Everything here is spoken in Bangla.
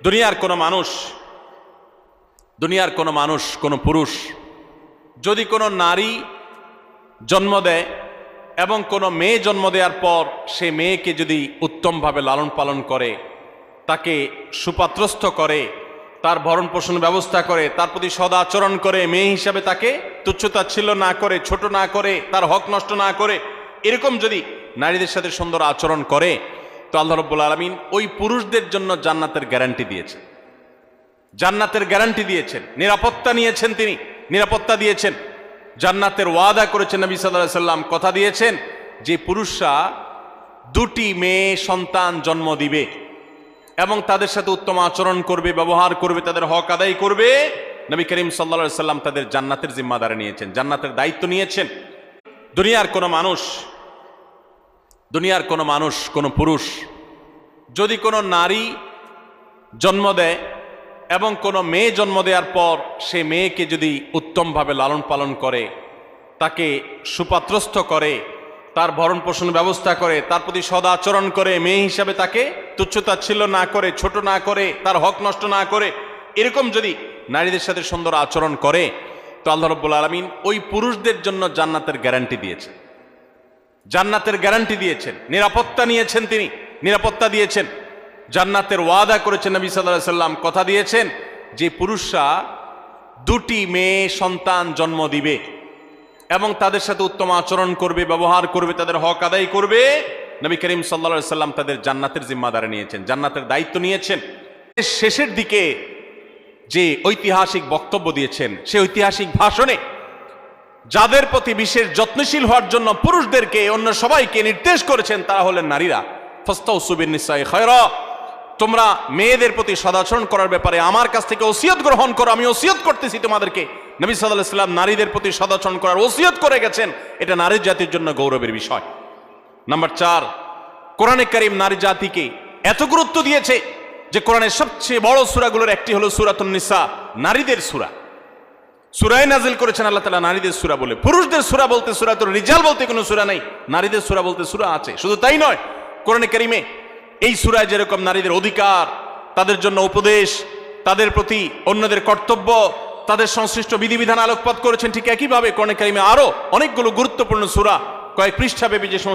দুনিয়ার কোনো মানুষ কোনো পুরুষ যদি কোনো নারী জন্ম দেয় এবং কোনো মেয়ে জন্ম দেওয়ার পর সে মেয়েকে যদি উত্তমভাবে লালন পালন করে, তাকে সুপাত্রস্থ করে, তার ভরণ পোষণ ব্যবস্থা করে, তার প্রতি সদাচরণ করে, মেয়ে হিসাবে তাকে তুচ্ছতাচ্ছিল্য না করে, ছোট না করে, তার হক নষ্ট না করে, এরকম যদি নারীদের সাথে সুন্দর আচরণ করে, তো আল্লাহ রাব্বুল আলামিন ওই পুরুষদের জন্য জান্নাতের গ্যারান্টি দিয়েছেন। জান্নাতের গ্যারান্টি দিয়েছেন, নিরাপত্তা নিয়েছেন, তিনি নিরাপত্তা দিয়েছেন, জান্নাতের ওয়াদা করেছেন। নবী সাল্লাল্লাহু আলাইহি সাল্লাম কথা দিয়েছেন যে পুরুষরা দুটি মেয়ে সন্তান জন্ম দিবে এবং তাদের সাথে উত্তম আচরণ করবে, ব্যবহার করবে, তাদের হক আদায় করবে। নবী করিম সাল্লাল্লাহু আলাইহি সাল্লাম তাদের জান্নাতের জিম্মাদারি নিয়েছেন, জান্নাতের দায়িত্ব নিয়েছেন। দুনিয়ার কোনো মানুষ কোনো পুরুষ যদি কোনো নারী জন্ম দেয় এবং কোনো মেয়ে জন্ম দেওয়ার পর সে মেয়েকে যদি উত্তমভাবে লালন পালন করে, তাকে সুপাত্রস্থ করে, তার ভরণ পোষণ ব্যবস্থা করে, তার প্রতি সদাচরণ করে, মেয়ে হিসাবে তাকে তুচ্ছতাচ্ছিল্য না করে, ছোট না করে, তার হক নষ্ট না করে, এরকম যদি নারীদের সাথে সুন্দর আচরণ করে, তো আল্লাহ রাব্বুল আলামিন ওই পুরুষদের জন্য জান্নাতের গ্যারান্টি দিয়েছেন, জান্নাতের গ্যারান্টি দিয়েছেন, নিরাপত্তা নিয়েছেন, তিনি নিরাপত্তা দিয়েছেন, জান্নাতের ওয়াদা করেছেন। নবী সাল্লাল্লাহু আলাইহি সাল্লাম কথা দিয়েছেন যে পুরুষরা দুটি মেয়ে সন্তান জন্ম দিবে এবং তাদের সাথে উত্তম আচরণ করবে, ব্যবহার করবে, তাদের হক আদায় করবে। নবী করিম সাল্লাল্লাহু আলাইহি সাল্লাম তাদের জান্নাতের জিম্মাদারি নিয়েছেন, জান্নাতের দায়িত্ব নিয়েছেন। শেষের দিকে যে ঐতিহাসিক বক্তব্য দিয়েছেন, সেই ঐতিহাসিক ভাষণে যাদের প্রতি বিশেষ যত্নশীল হওয়ার জন্য পুরুষদেরকে অন্য সবাইকে নির্দেশ করেছেন তারা হলেন নারীরা। ফাস্তাউসু বিন-নিসাই খায়রা, তোমরা মেয়েদের প্রতি সদাচরণ করার ব্যাপারে আমার কাছ থেকে ওসিয়ত গ্রহণ করো, আমি ওসিয়ত করতেছি তোমাদেরকে। নবী সাল্লাল্লাহু আলাইহি সাল্লাম নারীদের প্রতি সদাচরণ করার ওসিয়ত করে গেছেন, এটা নারী জাতির জন্য গৌরবের বিষয়। নাম্বার 4, কোরআনে কারীম নারী জাতিকে এত গুরুত্ব দিয়েছে যে কোরআনের সবচেয়ে বড় সূরাগুলোর একটি হলো সূরাতুন নিসা, নারীদের সূরা। সূরায়ে নাজিল করেছেন আল্লাহ তাআলা নারীদের সূরা বলে। পুরুষদের সূরা বলতে সূরাতুর রিজাল বলতে কোনো সূরা নাই, নারীদের সূরা বলতে সূরা আছে। শুধু তাই নয়, কোরআনে কারীমে এই সূরায় যেরকম নারীদের অধিকার, তাদের জন্য উপদেশ, তাদের প্রতি অন্যদের কর্তব্য, তাদের সংশ্লিষ্ট বিধিবিধান আলোকপাত করেছেন, ঠিক একইভাবে কোরআনে কারীমে আরো অনেকগুলো গুরুত্বপূর্ণ সূরা, কয়েক পৃষ্ঠাব্যাপী যে সমস্ত